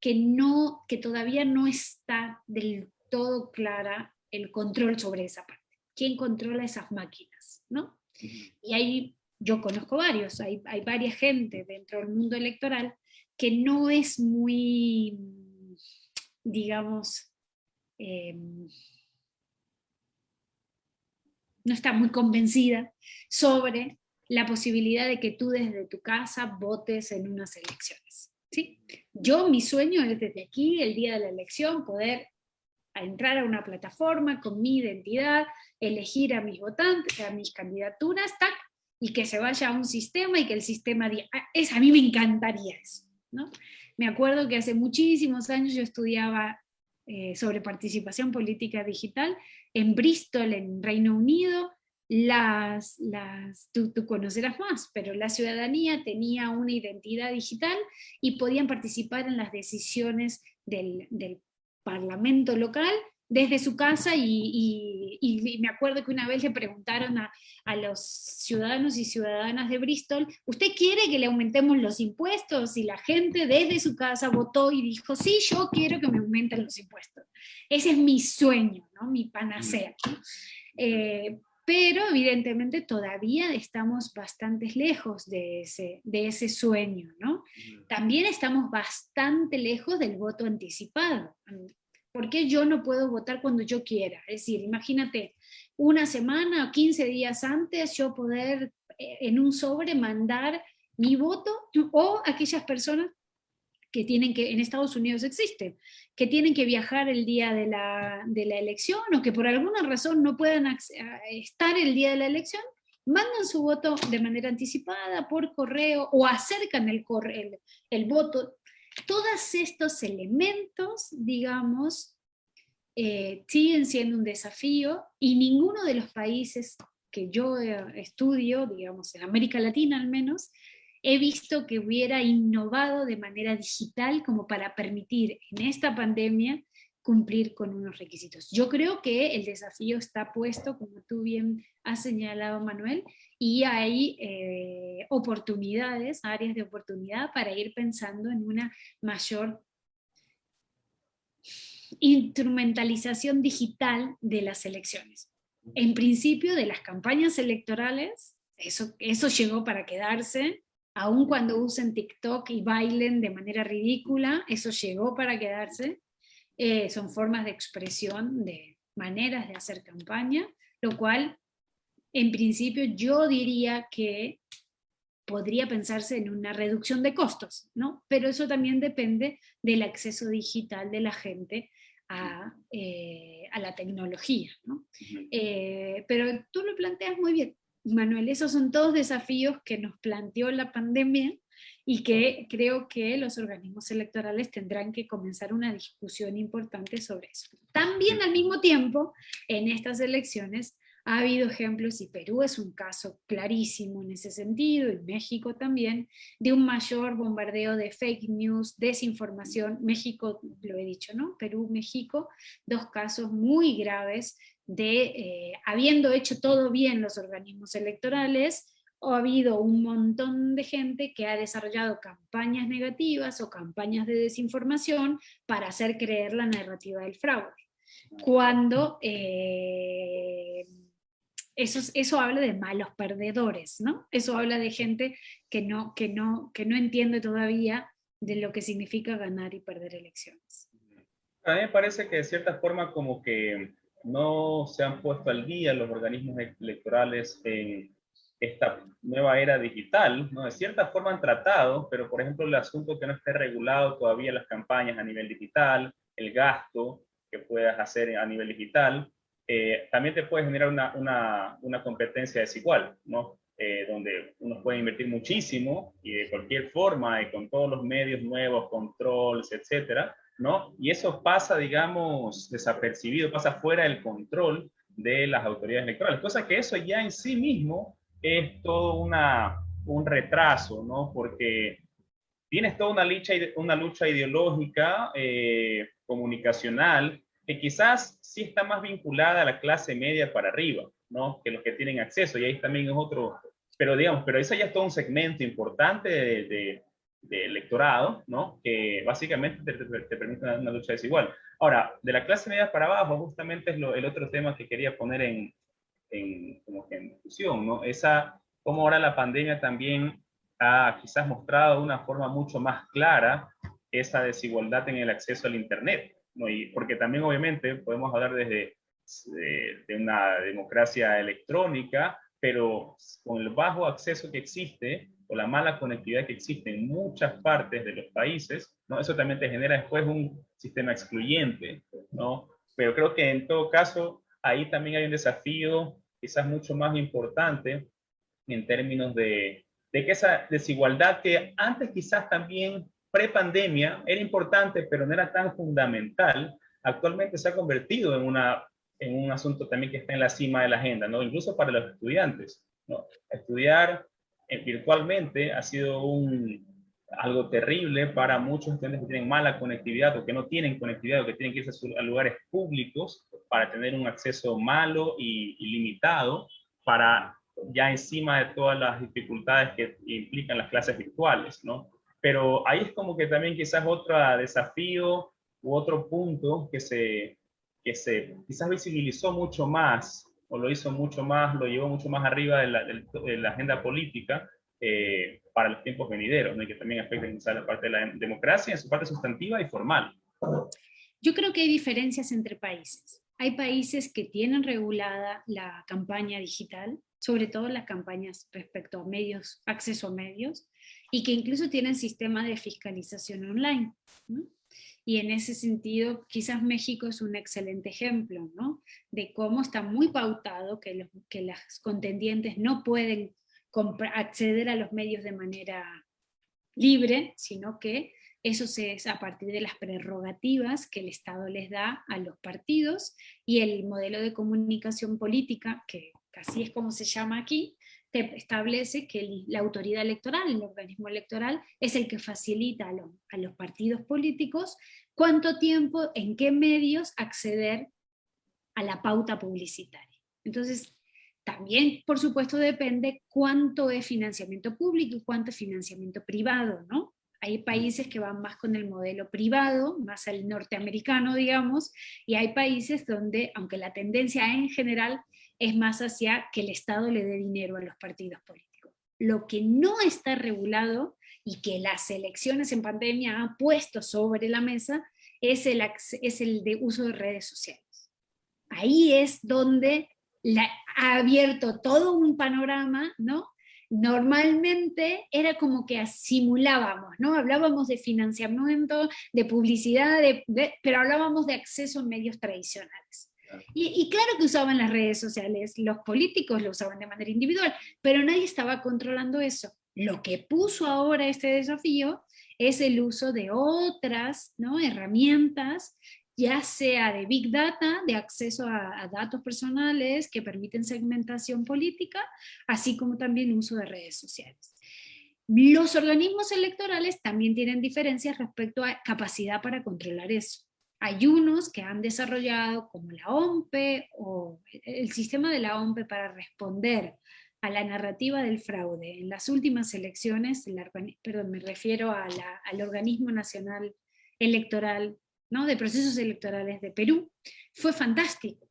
que todavía no está del todo clara el control sobre esa parte. ¿Quién controla esas máquinas? ¿No? Y yo conozco varios, hay varias gente dentro del mundo electoral que no es muy, digamos, no está muy convencida sobre la posibilidad de que tú desde tu casa votes en unas elecciones. ¿Sí? Mi sueño es desde aquí, el día de la elección, poder entrar a una plataforma con mi identidad, elegir a mis votantes, a mis candidaturas, ¡tac!, y que se vaya a un sistema y que el sistema diga, a mí me encantaría eso, ¿no? Me acuerdo que hace muchísimos años yo estudiaba sobre participación política digital en Bristol, en Reino Unido. Tú conocerás más, pero la ciudadanía tenía una identidad digital y podían participar en las decisiones del parlamento local desde su casa y me acuerdo que una vez le preguntaron a los ciudadanos y ciudadanas de Bristol, ¿usted quiere que le aumentemos los impuestos? Y la gente desde su casa votó y dijo, sí, yo quiero que me aumenten los impuestos. Ese es mi sueño, ¿no? Mi panacea. Pero evidentemente todavía estamos bastante lejos de ese sueño, ¿no? También estamos bastante lejos del voto anticipado. ¿Por qué yo no puedo votar cuando yo quiera? Es decir, imagínate, una semana o 15 días antes yo poder en un sobre mandar mi voto, o aquellas personas que tienen que, en Estados Unidos existen, que tienen que viajar el día de la elección o que por alguna razón no puedan estar el día de la elección, mandan su voto de manera anticipada, por correo, o acercan el voto. Todos estos elementos, digamos, siguen siendo un desafío, y ninguno de los países que yo estudio, digamos, en América Latina al menos, he visto que hubiera innovado de manera digital como para permitir en esta pandemia cumplir con unos requisitos. Yo creo que el desafío está puesto, como tú bien has señalado, Manuel, y hay oportunidades, áreas de oportunidad para ir pensando en una mayor instrumentalización digital de las elecciones. En principio, de las campañas electorales, eso llegó para quedarse, aun cuando usen TikTok y bailen de manera ridícula, eso llegó para quedarse. Son formas de expresión, de maneras de hacer campaña, lo cual, en principio, yo diría que podría pensarse en una reducción de costos, ¿no? Pero eso también depende del acceso digital de la gente a la tecnología, ¿no? Pero tú lo planteas muy bien, Manuel. Esos son todos desafíos que nos planteó la pandemia y que creo que los organismos electorales tendrán que comenzar una discusión importante sobre eso. También, al mismo tiempo, en estas elecciones ha habido ejemplos, y Perú es un caso clarísimo en ese sentido, y México también, de un mayor bombardeo de fake news, desinformación. México, lo he dicho, ¿no? Perú, México, dos casos muy graves de, habiendo hecho todo bien los organismos electorales, o ha habido un montón de gente que ha desarrollado campañas negativas o campañas de desinformación para hacer creer la narrativa del fraude. Cuando eso habla de malos perdedores, ¿no? Eso habla de gente que no entiende todavía de lo que significa ganar y perder elecciones. A mí me parece que de cierta forma como que no se han puesto al día los organismos electorales en esta nueva era digital, ¿no? De cierta forma han tratado, pero por ejemplo el asunto que no esté regulado todavía las campañas a nivel digital, el gasto que puedas hacer a nivel digital, también te puede generar una competencia desigual, ¿no? Donde uno puede invertir muchísimo y de cualquier forma y con todos los medios nuevos, controls, etcétera, ¿no? Y eso pasa, digamos, desapercibido, pasa fuera del control de las autoridades electorales, cosa que eso ya en sí mismo es todo un retraso, ¿no? Porque tienes toda una lucha ideológica, comunicacional, que quizás sí está más vinculada a la clase media para arriba, ¿no? Que los que tienen acceso, y ahí también es otro, pero digamos, pero eso ya es todo un segmento importante de electorado, ¿no? Que básicamente te permite una lucha desigual. Ahora, de la clase media para abajo, justamente es el otro tema que quería poner como que en discusión, ¿no? Cómo ahora la pandemia también ha quizás mostrado de una forma mucho más clara esa desigualdad en el acceso al Internet, ¿no? Y porque también obviamente podemos hablar desde de una democracia electrónica, pero con el bajo acceso que existe o la mala conectividad que existe en muchas partes de los países, ¿no? Eso también te genera después un sistema excluyente, ¿no? Pero creo que en todo caso ahí también hay un desafío quizás mucho más importante en términos de que esa desigualdad que antes quizás también pre-pandemia era importante, pero no era tan fundamental, actualmente se ha convertido en un asunto también que está en la cima de la agenda, ¿no? Incluso para los estudiantes, ¿no? Estudiar virtualmente ha sido algo terrible para muchos estudiantes que tienen mala conectividad o que no tienen conectividad o que tienen que irse a lugares públicos para tener un acceso malo y limitado para ya encima de todas las dificultades que implican las clases virtuales, ¿no? Pero ahí es como que también quizás otro desafío u otro punto que se quizás visibilizó mucho más o lo hizo mucho más, lo llevó mucho más arriba de la agenda política para los tiempos venideros, ¿no? Y que también afecta quizás la parte de la democracia en su parte sustantiva y formal. Yo creo que hay diferencias entre países. Hay países que tienen regulada la campaña digital, sobre todo las campañas respecto a medios, acceso a medios, y que incluso tienen sistemas de fiscalización online, ¿no? Y en ese sentido, quizás México es un excelente ejemplo, ¿no? De cómo está muy pautado que las contendientes no pueden acceder a los medios de manera libre, sino que eso es a partir de las prerrogativas que el Estado les da a los partidos, y el modelo de comunicación política, que así es como se llama aquí, establece que la autoridad electoral, el organismo electoral, es el que facilita a los partidos políticos cuánto tiempo, en qué medios acceder a la pauta publicitaria. Entonces, también, por supuesto, depende cuánto es financiamiento público y cuánto es financiamiento privado, ¿no? Hay países que van más con el modelo privado, más el norteamericano, digamos, y hay países donde, aunque la tendencia en general es más hacia que el Estado le dé dinero a los partidos políticos. Lo que no está regulado y que las elecciones en pandemia han puesto sobre la mesa es el de uso de redes sociales. Ahí es donde ha abierto todo un panorama, ¿no? Normalmente era como que simulábamos, ¿no? Hablábamos de financiamiento, de publicidad, pero hablábamos de acceso a medios tradicionales. Y claro que usaban las redes sociales, los políticos lo usaban de manera individual, pero nadie estaba controlando eso. Lo que puso ahora este desafío es el uso de otras, ¿no?, herramientas, ya sea de Big Data, de acceso a datos personales que permiten segmentación política, así como también uso de redes sociales. Los organismos electorales también tienen diferencias respecto a capacidad para controlar eso. Hay unos que han desarrollado, como la OMPE o el sistema de la OMPE, para responder a la narrativa del fraude. En las últimas elecciones, me refiero al Organismo Nacional Electoral, ¿no?, de Procesos Electorales de Perú, fue fantástico,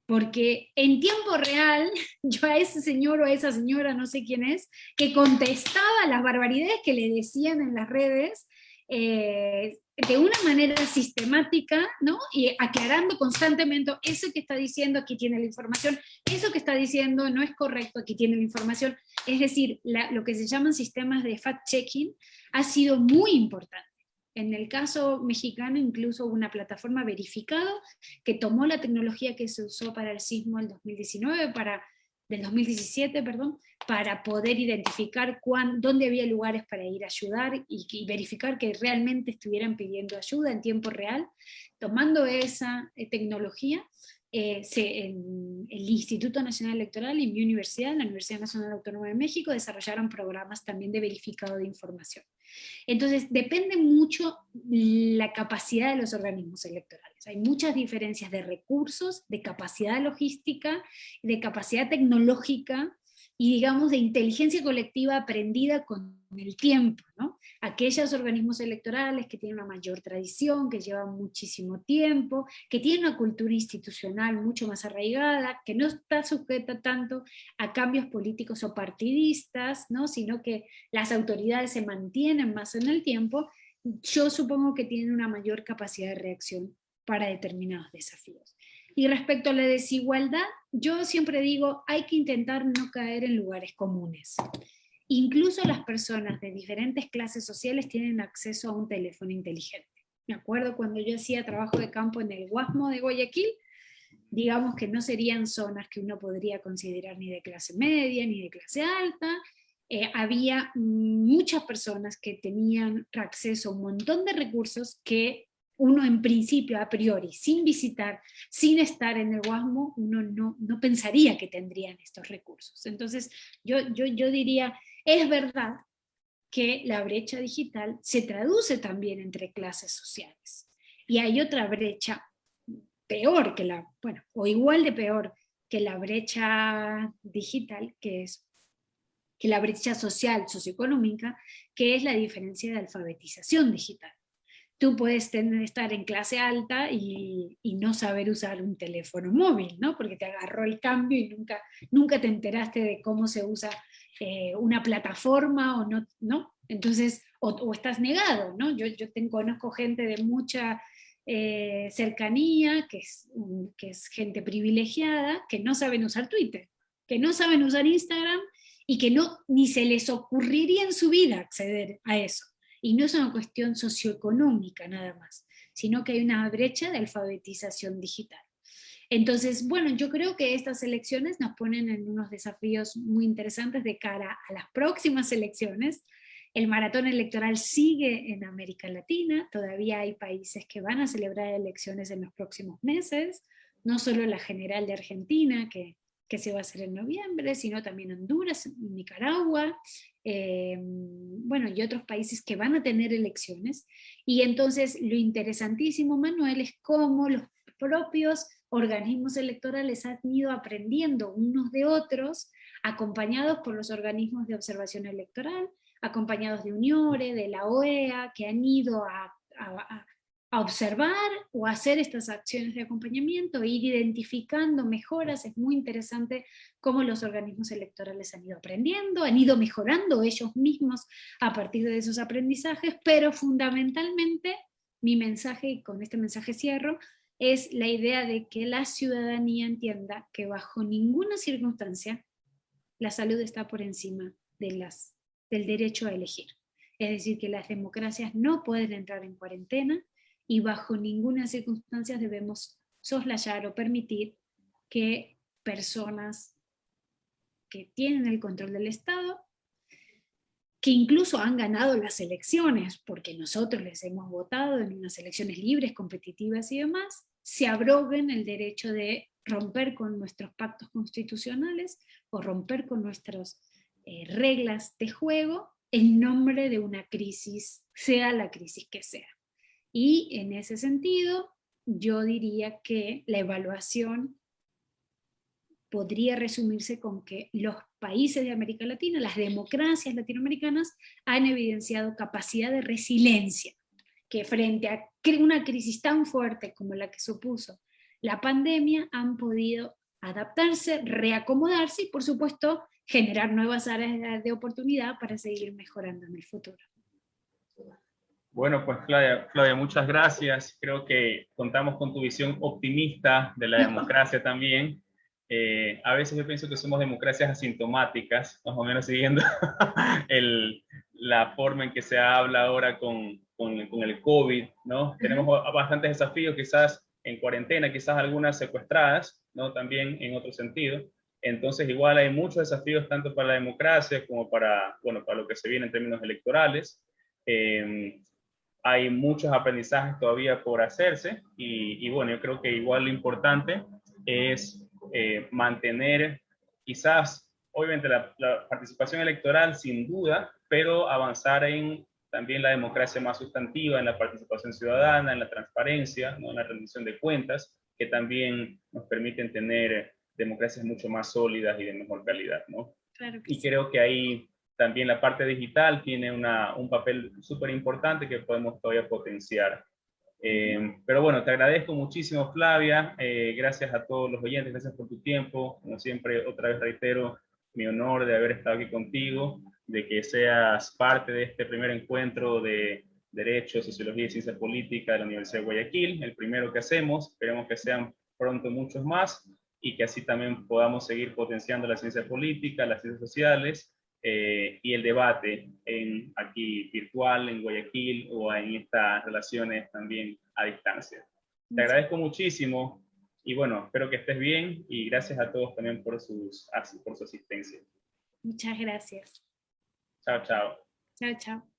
porque en tiempo real, yo a ese señor o a esa señora, no sé quién es, que contestaba las barbaridades que le decían en las redes, de una manera sistemática, ¿no?, y aclarando constantemente: eso que está diciendo, aquí tiene la información, eso que está diciendo no es correcto, aquí tiene la información. Es decir, lo que se llaman sistemas de fact-checking ha sido muy importante. En el caso mexicano, incluso una plataforma verificado que tomó la tecnología que se usó para el sismo del 2017, para poder identificar dónde había lugares para ir a ayudar y verificar que realmente estuvieran pidiendo ayuda en tiempo real. Tomando esa tecnología, el Instituto Nacional Electoral y mi universidad, la Universidad Nacional Autónoma de México, desarrollaron programas también de verificado de información. Entonces, depende mucho la capacidad de los organismos electorales. Hay muchas diferencias de recursos, de capacidad logística, de capacidad tecnológica y, digamos, de inteligencia colectiva aprendida con el tiempo, ¿no? Aquellos organismos electorales que tienen una mayor tradición, que llevan muchísimo tiempo, que tienen una cultura institucional mucho más arraigada, que no está sujeta tanto a cambios políticos o partidistas, ¿no?, sino que las autoridades se mantienen más en el tiempo, yo supongo que tienen una mayor capacidad de reacción para determinados desafíos. Y respecto a la desigualdad, yo siempre digo, hay que intentar no caer en lugares comunes. Incluso las personas de diferentes clases sociales tienen acceso a un teléfono inteligente. Me acuerdo cuando yo hacía trabajo de campo en el Guasmo de Guayaquil, digamos que no serían zonas que uno podría considerar ni de clase media ni de clase alta. Había muchas personas que tenían acceso a un montón de recursos que uno en principio, a priori, sin visitar, sin estar en el Guasmo, uno no pensaría que tendrían estos recursos. Entonces, yo diría, es verdad que la brecha digital se traduce también entre clases sociales. Y hay otra brecha peor que o igual de peor que la brecha digital, que es que la brecha social, socioeconómica, que es la diferencia de alfabetización digital. Tú puedes estar en clase alta y no saber usar un teléfono móvil, ¿no?, porque te agarró el cambio y nunca te enteraste de cómo se usa una plataforma o no. Entonces, o estás negado, ¿no? Yo conozco gente de mucha cercanía, que es gente privilegiada, que no saben usar Twitter, que no saben usar Instagram y que ni se les ocurriría en su vida acceder a eso. Y no es una cuestión socioeconómica nada más, sino que hay una brecha de alfabetización digital. Entonces, bueno, yo creo que estas elecciones nos ponen en unos desafíos muy interesantes de cara a las próximas elecciones. El maratón electoral sigue en América Latina, todavía hay países que van a celebrar elecciones en los próximos meses, no solo la general de Argentina, que se va a hacer en noviembre, sino también Honduras, Nicaragua, bueno, y otros países que van a tener elecciones. Y entonces lo interesantísimo, Manuel, es cómo los propios organismos electorales han ido aprendiendo unos de otros, acompañados por los organismos de observación electoral, acompañados de UNIORE, de la OEA, que han ido a observar o hacer estas acciones de acompañamiento, ir identificando mejoras. Es muy interesante cómo los organismos electorales han ido aprendiendo, han ido mejorando ellos mismos a partir de esos aprendizajes, pero fundamentalmente mi mensaje, y con este mensaje cierro, es la idea de que la ciudadanía entienda que bajo ninguna circunstancia la salud está por encima del derecho a elegir. Es decir, que las democracias no pueden entrar en cuarentena y bajo ninguna circunstancia debemos soslayar o permitir que personas que tienen el control del Estado, que incluso han ganado las elecciones, porque nosotros les hemos votado en unas elecciones libres, competitivas y demás, se abroguen el derecho de romper con nuestros pactos constitucionales o romper con nuestras reglas de juego en nombre de una crisis, sea la crisis que sea. Y en ese sentido, yo diría que la evaluación podría resumirse con que los países de América Latina, las democracias latinoamericanas, han evidenciado capacidad de resiliencia, que frente a una crisis tan fuerte como la que supuso la pandemia, han podido adaptarse, reacomodarse y, por supuesto, generar nuevas áreas de oportunidad para seguir mejorando en el futuro. Bueno, pues Claudia, muchas gracias. Creo que contamos con tu visión optimista de la democracia también. A veces yo pienso que somos democracias asintomáticas, más o menos siguiendo la forma en que se habla ahora con el COVID, ¿no? Tenemos bastantes desafíos, quizás en cuarentena, quizás algunas secuestradas, ¿no? También en otro sentido. Entonces, igual hay muchos desafíos tanto para la democracia como para, bueno, para lo que se viene en términos electorales. Hay muchos aprendizajes todavía por hacerse y bueno, yo creo que igual lo importante es mantener quizás, obviamente la participación electoral sin duda, pero avanzar en también la democracia más sustantiva, en la participación ciudadana, en la transparencia, ¿no? En la rendición de cuentas, que también nos permiten tener democracias mucho más sólidas y de mejor calidad, ¿no? Claro que Y sí. creo que ahí también la parte digital tiene un papel súper importante que podemos todavía potenciar. Pero bueno, te agradezco muchísimo, Flavia. Gracias a todos los oyentes, gracias por tu tiempo. Como siempre, otra vez reitero mi honor de haber estado aquí contigo, de que seas parte de este primer encuentro de Derecho, Sociología y Ciencia Política de la Universidad de Guayaquil, el primero que hacemos. Esperemos que sean pronto muchos más y que así también podamos seguir potenciando la ciencia política, las ciencias sociales y el debate aquí virtual, en Guayaquil o en estas relaciones también a distancia. Te agradezco muchísimo y bueno, espero que estés bien y gracias a todos también por su asistencia. Muchas gracias. Chao, chao. Chao, chao.